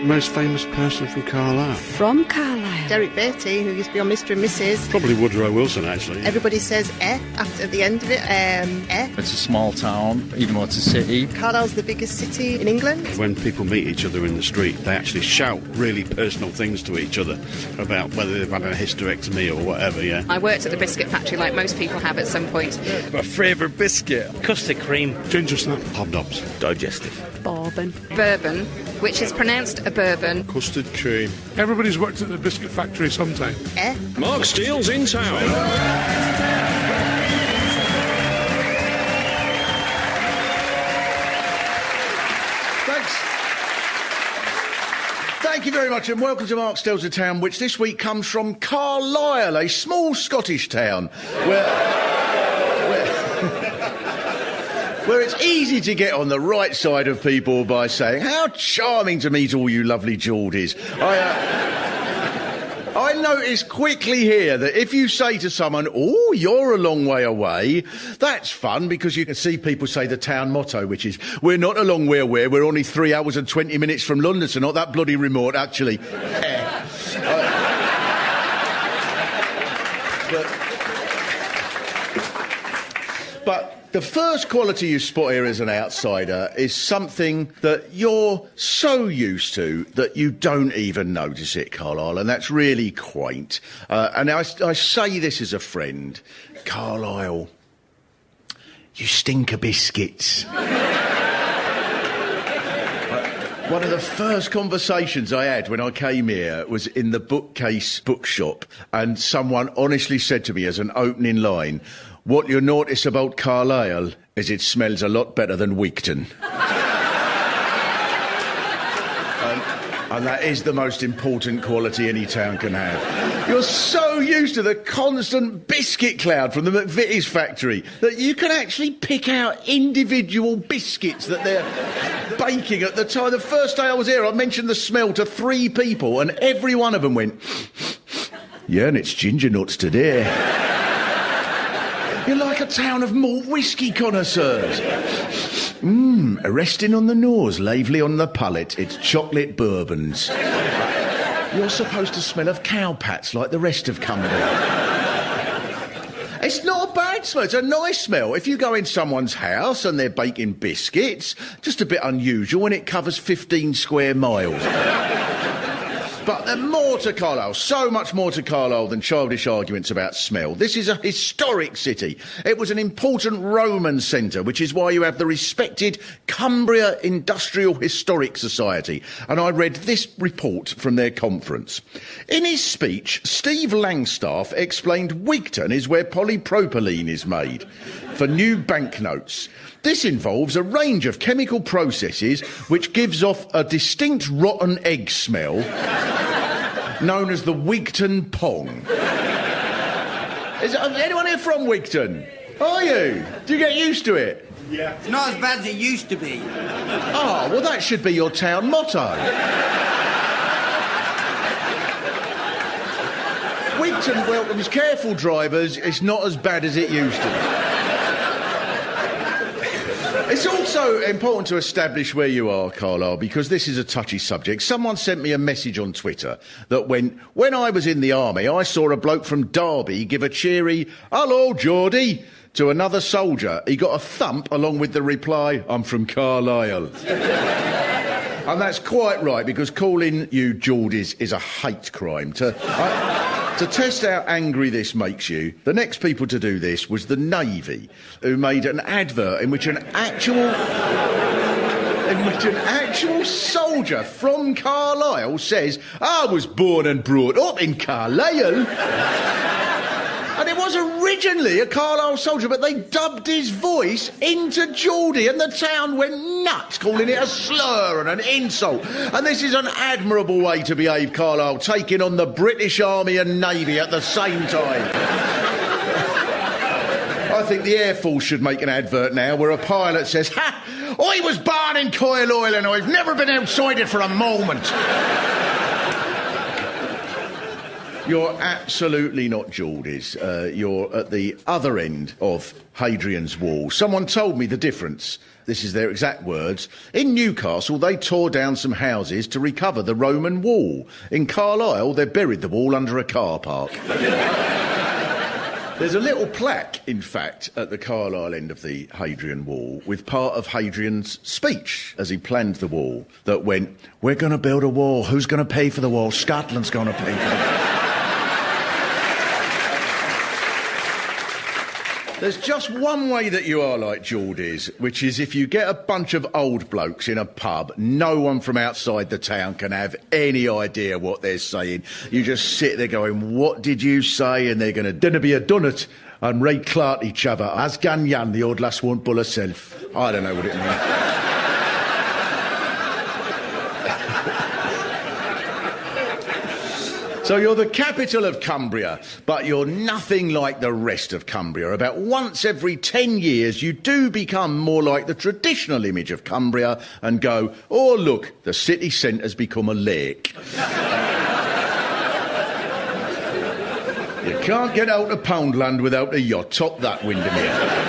most famous person from Carlisle? From Carlisle. Derek Beatty, who used to be on Mr and Mrs. Probably Woodrow Wilson, actually. Everybody says after the end of it. It's a small town, even though it's a city. Carlisle's the biggest city in England. When people meet each other in the street, they actually shout really personal things to each other about whether they've had a hysterectomy or whatever, yeah. I worked at the biscuit factory like most people have at some point. My favourite biscuit. Custard cream. Ginger snap. Hobnobs. Digestive. Bourbon. Bourbon, which is pronounced a bourbon. Custard cream. Everybody's worked at the biscuit factory sometime. Mark Steele's in town. Thanks. Thank you very much and welcome to Mark Steele's in Town, which this week comes from Carlisle, a small Scottish town where it's easy to get on the right side of people by saying, how charming to meet all you lovely Geordies. I noticed quickly here that if you say to someone, oh, you're a long way away, that's fun because you can see people say the town motto, which is, we're not a long way away, we're only 3 hours and 20 minutes from London, so not that bloody remote, actually. But the first quality you spot here as an outsider is something that you're so used to that you don't even notice it, Carlisle, and that's really quaint. And I say this as a friend. Carlisle, you stink of biscuits. One of the first conversations I had when I came here was in the bookcase bookshop, and someone honestly said to me as an opening line, what you'll notice about Carlisle is it smells a lot better than Wigton. And that is the most important quality any town can have. You're so used to the constant biscuit cloud from the McVitie's factory that you can actually pick out individual biscuits that they're baking at the time. The first day I was here, I mentioned the smell to 3 people, and every one of them went, yeah, and it's ginger nuts today. You're like a town of malt whisky connoisseurs. Arresting on the nose, lively on the palate. It's chocolate bourbons. You're supposed to smell of cow pats like the rest of Cumbria. It's not a bad smell, it's a nice smell. If you go in someone's house and they're baking biscuits, just a bit unusual when it covers 15 square miles. But there's more to Carlisle, so much more to Carlisle than childish arguments about smell. This is a historic city. It was an important Roman centre, which is why you have the respected Cumbria Industrial Historic Society. And I read this report from their conference. In his speech, Steve Langstaff explained Wigton is where polypropylene is made for new banknotes. This involves a range of chemical processes which gives off a distinct rotten egg smell known as the Wigton Pong. Is anyone here from Wigton? Are you? Do you get used to it? Yeah. It's not as bad as it used to be. Oh, well, that should be your town motto. Wigton welcomes careful drivers. It's not as bad as it used to be. It's also important to establish where you are, Carlisle, because this is a touchy subject. Someone sent me a message on Twitter that when I was in the army, I saw a bloke from Derby give a cheery, hello, Geordie, to another soldier. He got a thump along with the reply, I'm from Carlisle. And that's quite right, because calling you Geordies is a hate crime. To test how angry this makes you, the next people to do this was the Navy, who made an advert in which an actual soldier from Carlisle says, I was born and brought up in Carlisle. And it was originally a Carlisle soldier, but they dubbed his voice into Geordie, and the town went nuts, calling it a slur and an insult. And this is an admirable way to behave, Carlisle, taking on the British Army and Navy at the same time. I think the Air Force should make an advert now where a pilot says, ha! I was born in Carlisle and I've never been outside it for a moment. You're absolutely not Geordies. You're at the other end of Hadrian's Wall. Someone told me the difference. This is their exact words. In Newcastle, they tore down some houses to recover the Roman wall. In Carlisle, they buried the wall under a car park. There's a little plaque, in fact, at the Carlisle end of the Hadrian Wall with part of Hadrian's speech as he planned the wall that went, "We're going to build a wall. Who's going to pay for the wall? Scotland's going to pay for the wall." There's just one way that you are like Geordies, which is if you get a bunch of old blokes in a pub, no one from outside the town can have any idea what they're saying. You just sit there going, "What did you say?" And they're going to dinner be a dunnit and Ray Clark each other. As Ganyan, the old lass won't bull herself. I don't know what it means. So you're the capital of Cumbria, but you're nothing like the rest of Cumbria. About once every 10 years, you do become more like the traditional image of Cumbria and go, "Oh, look, the city centre's become a lake." You can't get out of Poundland without a yacht. Top that, Windermere.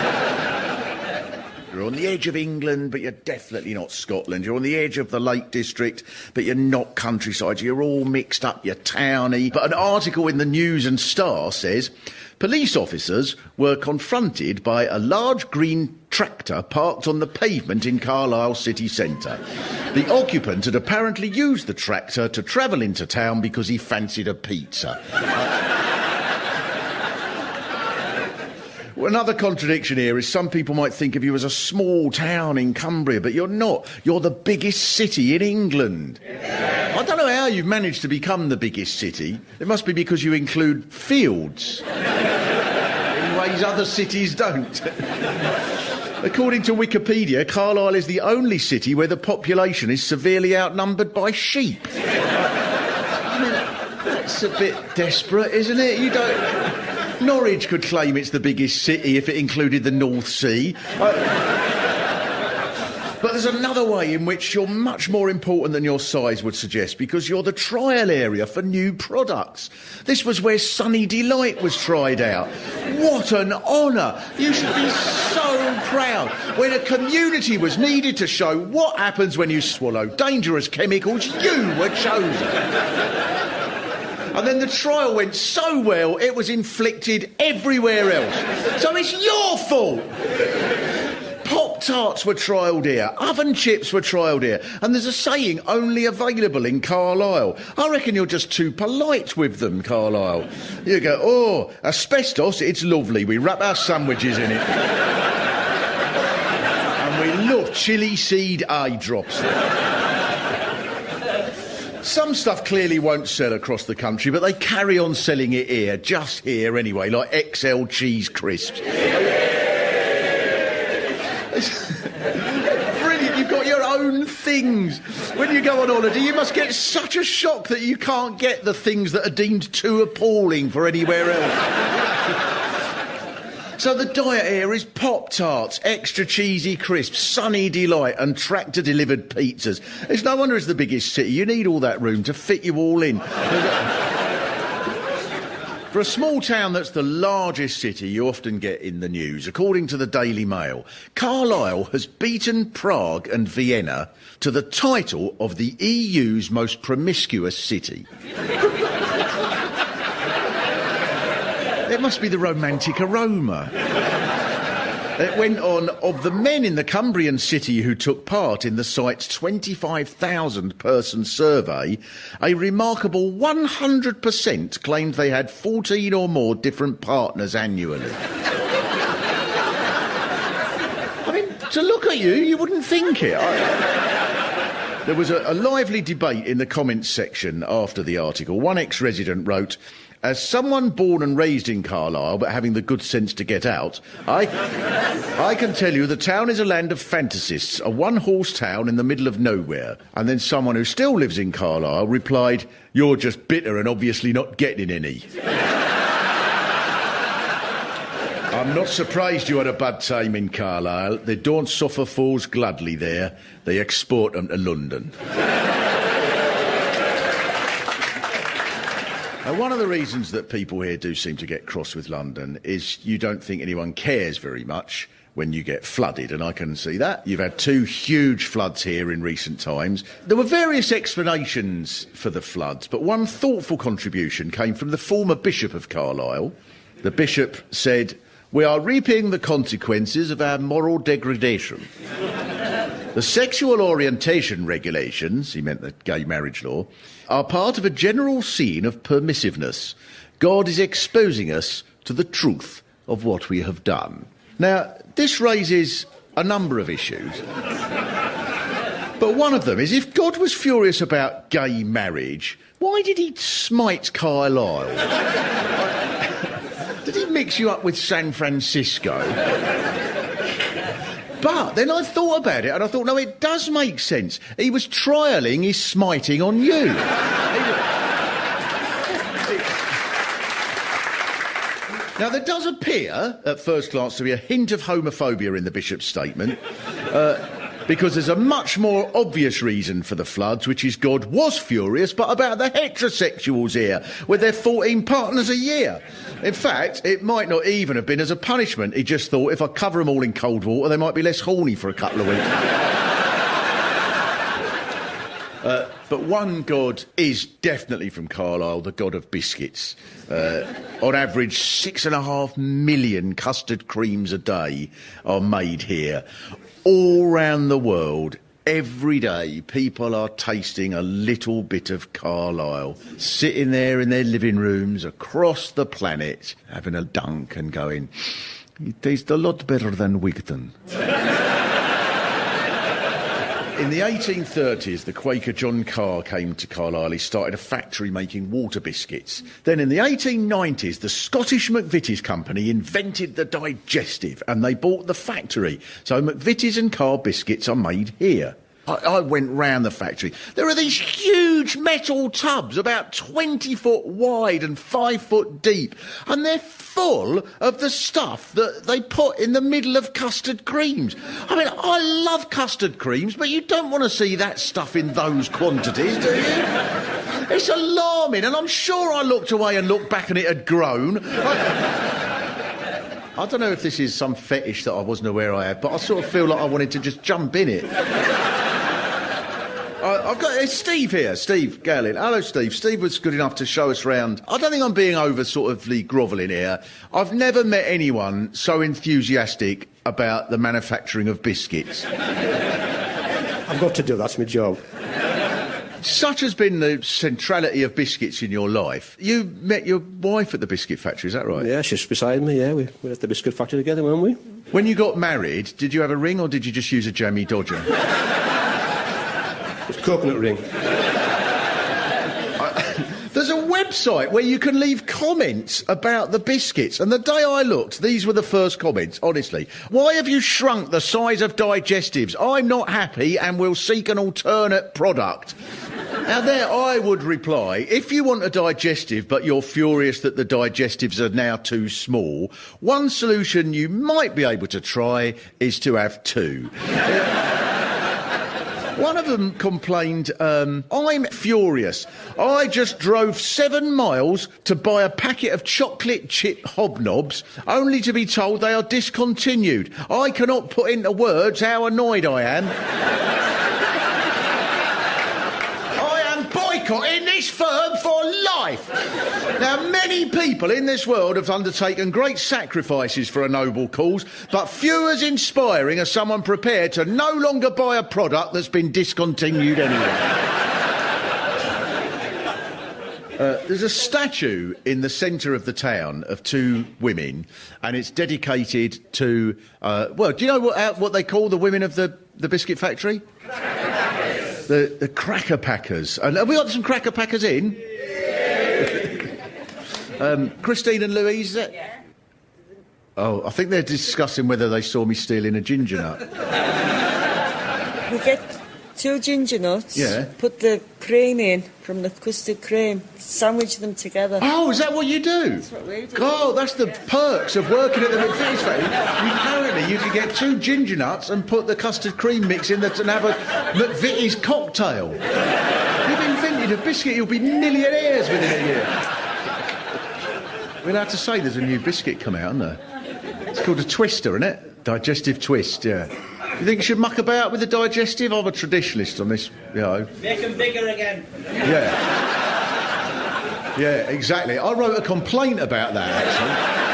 You're on the edge of England, but you're definitely not Scotland. You're on the edge of the Lake District, but you're not countryside. You're all mixed up, you're towny. But an article in the News and Star says, police officers were confronted by a large green tractor parked on the pavement in Carlisle city centre. The occupant had apparently used the tractor to travel into town because he fancied a pizza. Another contradiction here is some people might think of you as a small town in Cumbria, but you're not. You're the biggest city in England. I don't know how you've managed to become the biggest city. It must be because you include fields. In ways other cities don't. According to Wikipedia, Carlisle is the only city where the population is severely outnumbered by sheep. I mean, that's a bit desperate, isn't it? You don't... Norwich could claim it's the biggest city if it included the North Sea. But there's another way in which you're much more important than your size would suggest, because you're the trial area for new products. This was where Sunny Delight was tried out. What an honour! You should be so proud. When a community was needed to show what happens when you swallow dangerous chemicals, you were chosen. And then the trial went so well, it was inflicted everywhere else. So it's your fault. Pop-Tarts were trialled here. Oven chips were trialled here. And there's a saying only available in Carlisle. I reckon you're just too polite with them, Carlisle. You go, "Oh, asbestos, it's lovely. We wrap our sandwiches in it." And we love chili seed eye drops. Some stuff clearly won't sell across the country, but they carry on selling it here, just here anyway, like XL cheese crisps. Brilliant, you've got your own things. When you go on holiday, you must get such a shock that you can't get the things that are deemed too appalling for anywhere else. So the diet here is Pop-Tarts, extra cheesy crisps, Sunny Delight and tractor-delivered pizzas. It's no wonder it's the biggest city. You need all that room to fit you all in. For a small town that's the largest city you often get in the news, according to the Daily Mail, Carlisle has beaten Prague and Vienna to the title of the EU's most promiscuous city. It must be the romantic aroma. It went on, of the men in the Cumbrian city who took part in the site's 25,000-person survey, a remarkable 100% claimed they had 14 or more different partners annually. I mean, to look at you, you wouldn't think it. There was a lively debate in the comments section after the article. One ex-resident wrote, "As someone born and raised in Carlisle but having the good sense to get out, I can tell you the town is a land of fantasists, a one-horse town in the middle of nowhere." And then someone who still lives in Carlisle replied, "You're just bitter and obviously not getting any." I'm not surprised you had a bad time in Carlisle. They don't suffer fools gladly there. They export them to London. Now, one of the reasons that people here do seem to get cross with London is you don't think anyone cares very much when you get flooded, and I can see that. You've had 2 huge floods here in recent times. There were various explanations for the floods, but one thoughtful contribution came from the former Bishop of Carlisle. The Bishop said, "We are reaping the consequences of our moral degradation. The sexual orientation regulations," he meant the gay marriage law, "are part of a general scene of permissiveness. God is exposing us to the truth of what we have done." Now, this raises a number of issues. But one of them is, if God was furious about gay marriage, why did he smite Carlisle? Did he mix you up with San Francisco? But then I thought about it, and I thought, no, it does make sense. He was trialling his smiting on you. Now, there does appear, at first glance, to be a hint of homophobia in the Bishop's statement, because there's a much more obvious reason for the floods, which is God was furious, but about the heterosexuals here, with their 14 partners a year. In fact, it might not even have been as a punishment. He just thought, if I cover them all in cold water, they might be less horny for a couple of weeks. But one God is definitely from Carlisle, the God of biscuits. On average, 6.5 million custard creams a day are made here. All round the world, every day, people are tasting a little bit of Carlisle, sitting there in their living rooms across the planet, having a dunk and going, "It tastes a lot better than Wigton." In the 1830s, the Quaker John Carr came to Carlisle. He started a factory making water biscuits. Then in the 1890s, the Scottish McVitie's company invented the digestive, and they bought the factory. So McVitie's and Carr biscuits are made here. I went round the factory. There are these huge metal tubs, about 20 foot wide and 5 foot deep, and they're full of the stuff that they put in the middle of custard creams. I mean, I love custard creams, but you don't want to see that stuff in those quantities, do you? It's alarming, and I'm sure I looked away and looked back and it had grown. I don't know if this is some fetish that I wasn't aware I had, but I sort of feel like I wanted to just jump in it. I've got Steve here, Steve Gallin. Hello, Steve. Steve was good enough to show us round. I don't think I'm being over sort of grovelling here. I've never met anyone so enthusiastic about the manufacturing of biscuits. I've got to do that's my job. Such has been the centrality of biscuits in your life. You met your wife at the biscuit factory, is that right? Yeah, she's beside me, yeah. We were at the biscuit factory together, weren't we? When you got married, did you have a ring or did you just use a jammy dodger? It's coconut ring. There's a website where you can leave comments about the biscuits, and the day I looked, these were the first comments, honestly. "Why have you shrunk the size of digestives? I'm not happy and will seek an alternate product." Now there I would reply, if you want a digestive but you're furious that the digestives are now too small, one solution you might be able to try is to have 2. One of them complained, "I'm furious. I just drove 7 miles to buy a packet of chocolate chip hobnobs, only to be told they are discontinued. I cannot put into words how annoyed I am. I am boycotting this firm for life." Now, many people in this world have undertaken great sacrifices for a noble cause, but few as inspiring as someone prepared to no longer buy a product that's been discontinued anyway. There's a statue in the centre of the town of 2 women, and it's dedicated to, well, do you know what they call the women of the biscuit factory? The cracker packers. And have we got some cracker packers in? Christine and Louise, is it? Yeah. Oh, I think they're discussing whether they saw me stealing a ginger nut. We get 2 ginger nuts, yeah, put the cream in from the custard cream, sandwich them together. Oh, is that what you do? That's what we do. Oh, that's the perks of working at the McVitie's factory. Apparently, you can get 2 ginger nuts and put the custard cream mix in and have a McVitie's cocktail. You've invented a biscuit, you'll be millionaires within a year. We're allowed to say there's a new biscuit come out, isn't there? It's called a twister, isn't it? Digestive twist, yeah. You think you should muck about with the digestive? I'm a traditionalist on this, you know. Make them bigger again. Yeah. Yeah, exactly. I wrote a complaint about that, actually.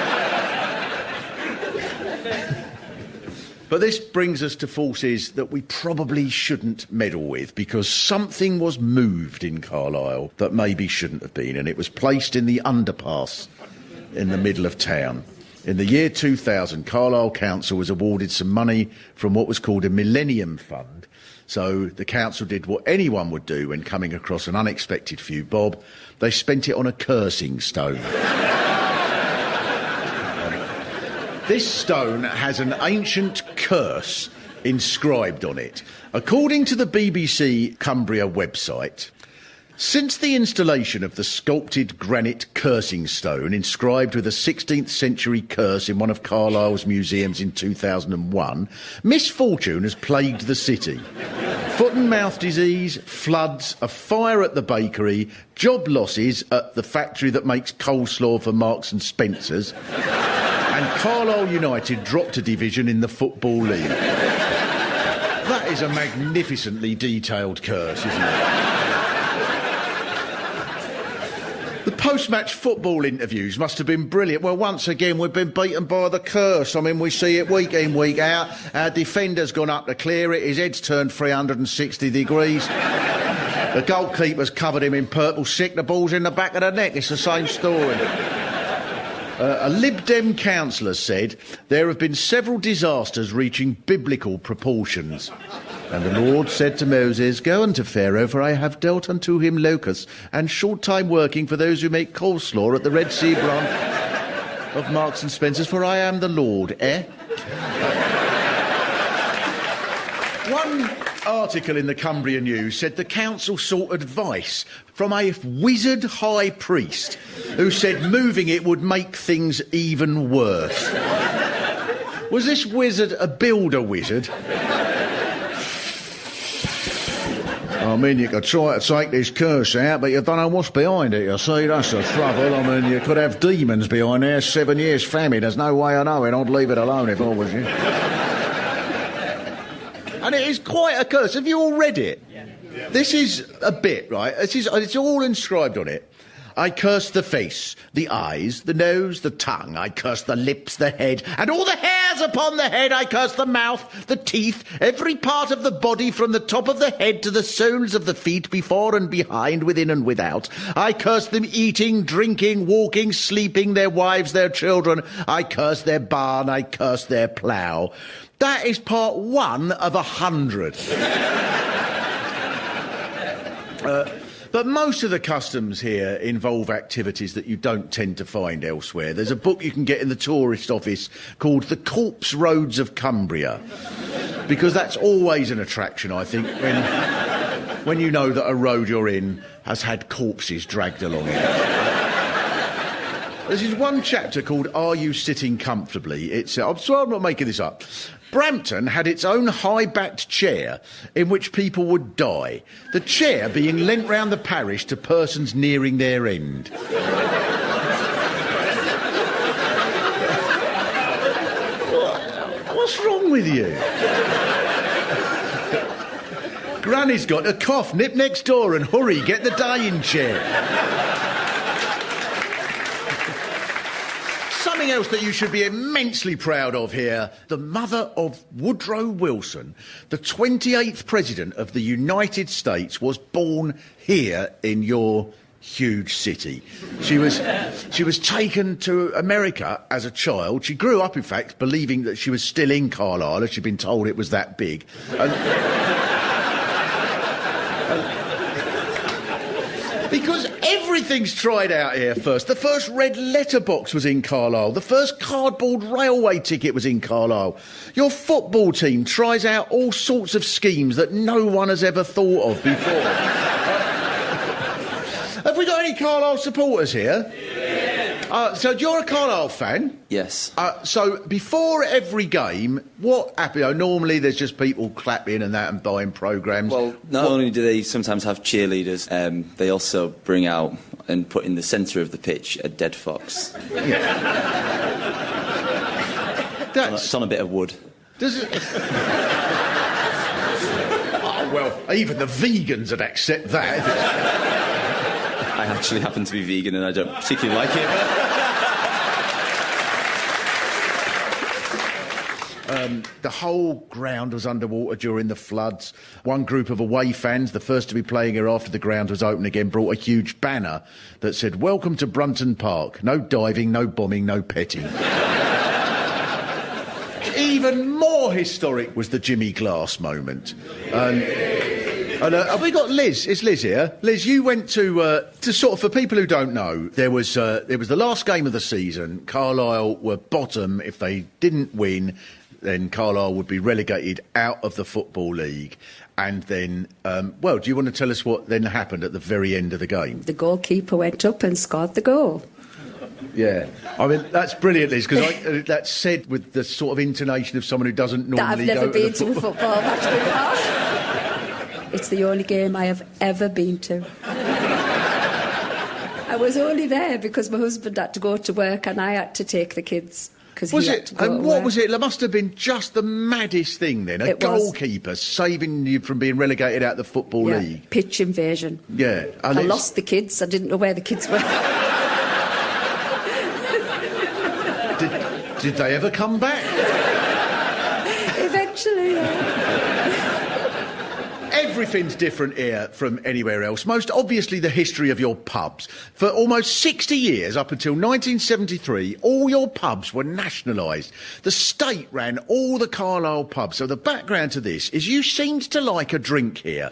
But this brings us to forces that we probably shouldn't meddle with, because something was moved in Carlisle that maybe shouldn't have been, and it was placed in the underpass in the middle of town. In the year 2000, Carlisle Council was awarded some money from what was called a Millennium Fund. So the council did what anyone would do when coming across an unexpected few bob. They spent it on a cursing stone. This stone has an ancient curse inscribed on it. According to the BBC Cumbria website, since the installation of the sculpted granite cursing stone inscribed with a 16th century curse in one of Carlisle's museums in 2001, misfortune has plagued the city. Foot and mouth disease, floods, a fire at the bakery, job losses at the factory that makes coleslaw for Marks and Spencer's, and Carlisle United dropped a division in the Football League. That is a magnificently detailed curse, isn't it? The post-match football interviews must have been brilliant. Well, once again, we've been beaten by the curse. I mean, we see it week in, week out. Our defender's gone up to clear it. His head's turned 360 degrees. The goalkeeper's covered him in purple sick. The ball's in the back of the net. It's the same story. A Lib Dem councillor said there have been several disasters reaching biblical proportions. And the Lord said to Moses, "Go unto Pharaoh, for I have dealt unto him locusts, and short time working for those who make coleslaw at the Red Sea branch of Marks and Spencer's, for I am the Lord." One article in the Cumbria News said the council sought advice from a wizard high priest who said moving it would make things even worse. Was this wizard a builder wizard? I mean, you could try to take this curse out, but you don't know what's behind it, you see. That's the trouble. I mean, you could have demons behind there, 7 years famine. There's no way of knowing. I'd leave it alone if I was you. And it is quite a curse. Have you all read it? Yeah. This is a bit, right? It's all inscribed on it. I curse the face, the eyes, the nose, the tongue. I curse the lips, the head, and all the hairs upon the head. I curse the mouth, the teeth, every part of the body from the top of the head to the soles of the feet, before and behind, within and without. I curse them eating, drinking, walking, sleeping, their wives, their children. I curse their barn. I curse their plough. That is part 1 of 100. But most of the customs here involve activities that you don't tend to find elsewhere. There's a book you can get in the tourist office called The Corpse Roads of Cumbria, because that's always an attraction, I think, when you know that a road you're in has had corpses dragged along it. There's one chapter called Are You Sitting Comfortably? I'm sorry, I'm not making this up. Brampton had its own high-backed chair in which people would die, the chair being lent round the parish to persons nearing their end. What's wrong with you? Granny's got a cough, nip next door and hurry, get the dying chair. Something else that you should be immensely proud of here, the mother of Woodrow Wilson, the 28th President of the United States, was born here in your huge city. She was taken to America as a child. She grew up, in fact, believing that she was still in Carlisle, as she'd been told it was that big. Because everything's tried out here first. The first red letterbox was in Carlisle. The first cardboard railway ticket was in Carlisle. Your football team tries out all sorts of schemes that no one has ever thought of before. Have we got any Carlisle supporters here? So you're a Carlisle fan? Yes. So before every game, what happens? Normally there's just people clapping and that and buying programmes. Well, not only do they sometimes have cheerleaders, they also bring out and put in the centre of the pitch a dead fox. It's on a bit of wood. Does it? Oh, well, even the vegans would accept that. I actually happen to be vegan and I don't particularly like it. The whole ground was underwater during the floods. One group of away fans, the first to be playing here after the ground was open again, brought a huge banner that said, "Welcome to Brunton Park. No diving, no bombing, no petting." Even more historic was the Jimmy Glass moment. And have we got Liz? Is Liz here? Liz, you went to sort of, for people who don't know, it was the last game of the season. Carlisle were bottom. If they didn't win, then Carlisle would be relegated out of the Football League. And then, do you want to tell us what then happened at the very end of the game? The goalkeeper went up and scored the goal. Yeah, I mean, that's brilliant, Liz, because that's said with the sort of intonation of someone who doesn't normally That I've never go been to to a football match before. It's the only game I have ever been to. I was only there because my husband had to go to work and I had to take the kids. Was it? And what was it? It must have been just the maddest thing then. A goalkeeper saving you from being relegated out of the Football League. Pitch invasion. Yeah. I lost the kids. I didn't know where the kids were. Did they ever come back? Eventually, Everything's different here from anywhere else. Most obviously the history of your pubs. For almost 60 years, up until 1973, all your pubs were nationalised. The state ran all the Carlisle pubs. So the background to this is you seemed to like a drink here.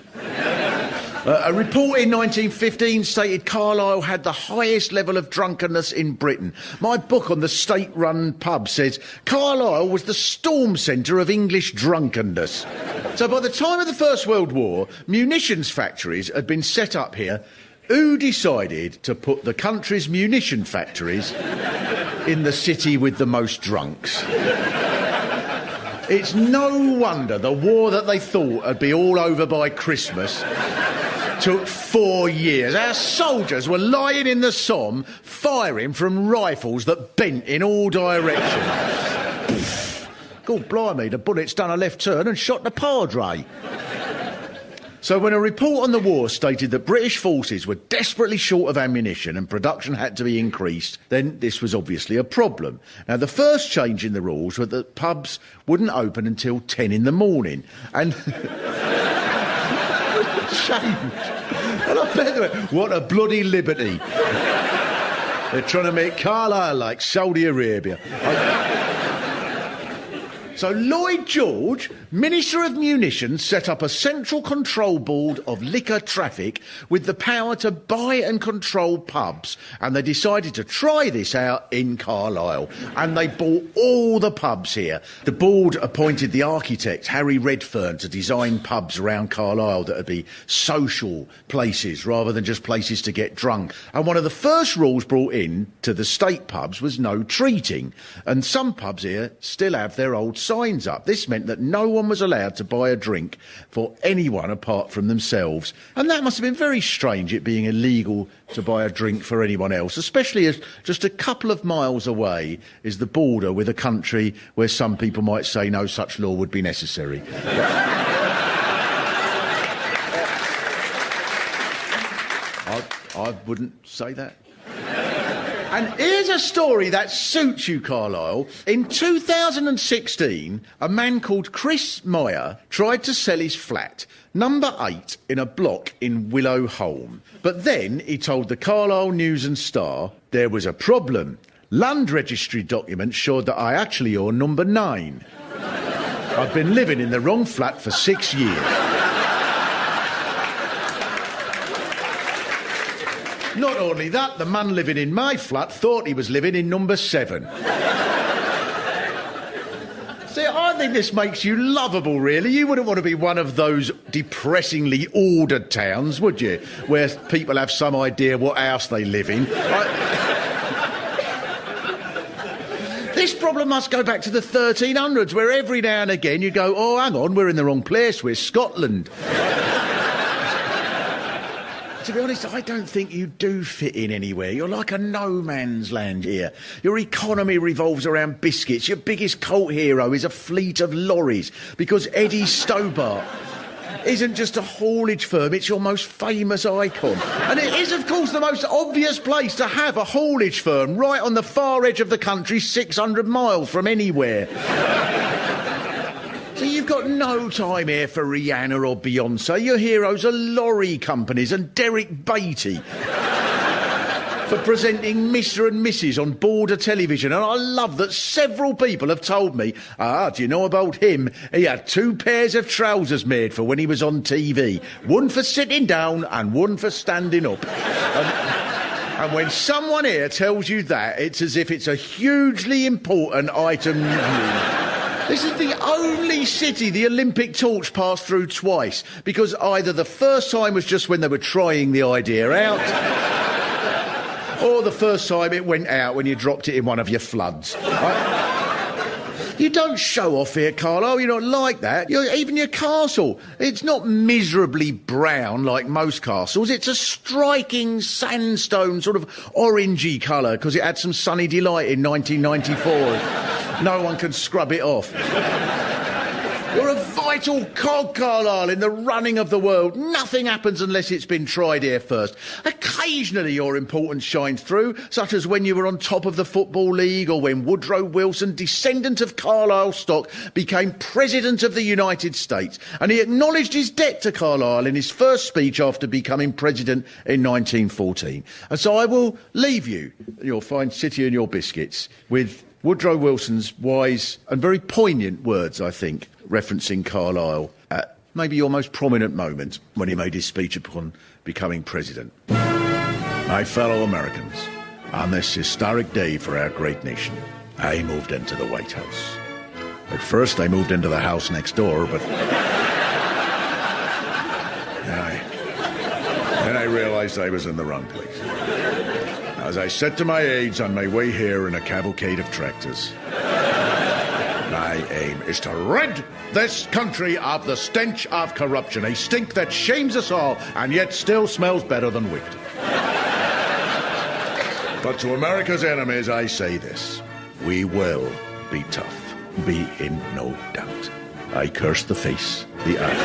A report in 1915 stated Carlisle had the highest level of drunkenness in Britain. My book on the state-run pub says Carlisle was the storm centre of English drunkenness. So by the time of the First World War, munitions factories had been set up here. Who decided to put the country's munition factories in the city with the most drunks? It's no wonder the war that they thought would be all over by Christmas took 4 years. Our soldiers were lying in the Somme, firing from rifles that bent in all directions. God blimey, the bullet's done a left turn and shot the padre. So when a report on the war stated that British forces were desperately short of ammunition and production had to be increased, then this was obviously a problem. Now, the first change in the rules was that pubs wouldn't open until 10 in the morning. And... change. And I bet what a bloody liberty. They're trying to make Carlisle like Saudi Arabia. So Lloyd George, Minister of Munitions, set up a central control board of liquor traffic with the power to buy and control pubs. And they decided to try this out in Carlisle. And they bought all the pubs here. The board appointed the architect, Harry Redfern, to design pubs around Carlisle that would be social places rather than just places to get drunk. And one of the first rules brought in to the state pubs was no treating. And some pubs here still have their old signs up. This meant that no one was allowed to buy a drink for anyone apart from themselves. And that must have been very strange, it being illegal to buy a drink for anyone else, especially as just a couple of miles away is the border with a country where some people might say no such law would be necessary. I wouldn't say that. And here's a story that suits you, Carlisle. In 2016, a man called Chris Meyer tried to sell his flat, number 8, in a block in Willow Holme. But then he told the Carlisle News and Star there was a problem. Land registry documents showed that I actually own number 9. I've been living in the wrong flat for 6 years. Not only that, the man living in my flat thought he was living in number 7. See, I think this makes you lovable, really. You wouldn't want to be one of those depressingly ordered towns, would you? Where people have some idea what house they live in. This problem must go back to the 1300s, where every now and again you go, oh, hang on, we're in the wrong place, we're Scotland. to be honest, I don't think you do fit in anywhere. You're like a no man's land here. Your economy revolves around biscuits. Your biggest cult hero is a fleet of lorries because Eddie Stobart isn't just a haulage firm, it's your most famous icon. And it is, of course, the most obvious place to have a haulage firm, right on the far edge of the country, 600 miles from anywhere. So you've got no time here for Rihanna or Beyonce. Your heroes are lorry companies and Derek Beatty for presenting Mr. and Mrs. on border television. And I love that several people have told me, do you know about him? He had 2 pairs of trousers made for when he was on TV. One for sitting down and one for standing up. And when someone here tells you that, it's as if it's a hugely important item. This is the only city the Olympic torch passed through twice, because either the first time was just when they were trying the idea out, or the first time it went out when you dropped it in one of your floods. You don't show off here, Carlisle. You're not like that. Even your castle, it's not miserably brown like most castles. It's a striking sandstone, sort of orangey colour, because it had some sunny delight in 1994. No one can scrub it off. You're a vital cog, Carlisle, in the running of the world. Nothing happens unless it's been tried here first. Occasionally your importance shines through, such as when you were on top of the Football League or when Woodrow Wilson, descendant of Carlisle stock, became President of the United States. And he acknowledged his debt to Carlisle in his first speech after becoming President in 1914. And so I will leave you, your fine city and your biscuits, with Woodrow Wilson's wise and very poignant words, I think, referencing Carlisle at maybe your most prominent moment when he made his speech upon becoming president. My fellow Americans, on this historic day for our great nation, I moved into the White House. At first I moved into the house next door, but then I realized I was in the wrong place. As I said to my aides on my way here in a cavalcade of tractors, my aim is to rid this country of the stench of corruption, a stink that shames us all and yet still smells better than wicked. But to America's enemies I say this: we will be tough, be in no doubt. I curse the face, the eyes,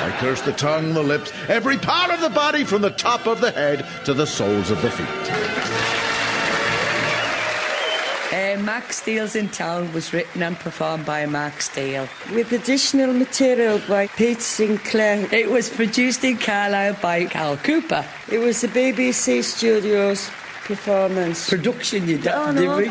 I curse the tongue, the lips, every part of the body from the top of the head to the soles of the feet. Max Steele's in Town was written and performed by Max Steele, with additional material by Pete Sinclair. It was produced in Carlisle by Cal Cooper. It was the BBC Studios performance. Production, you did we?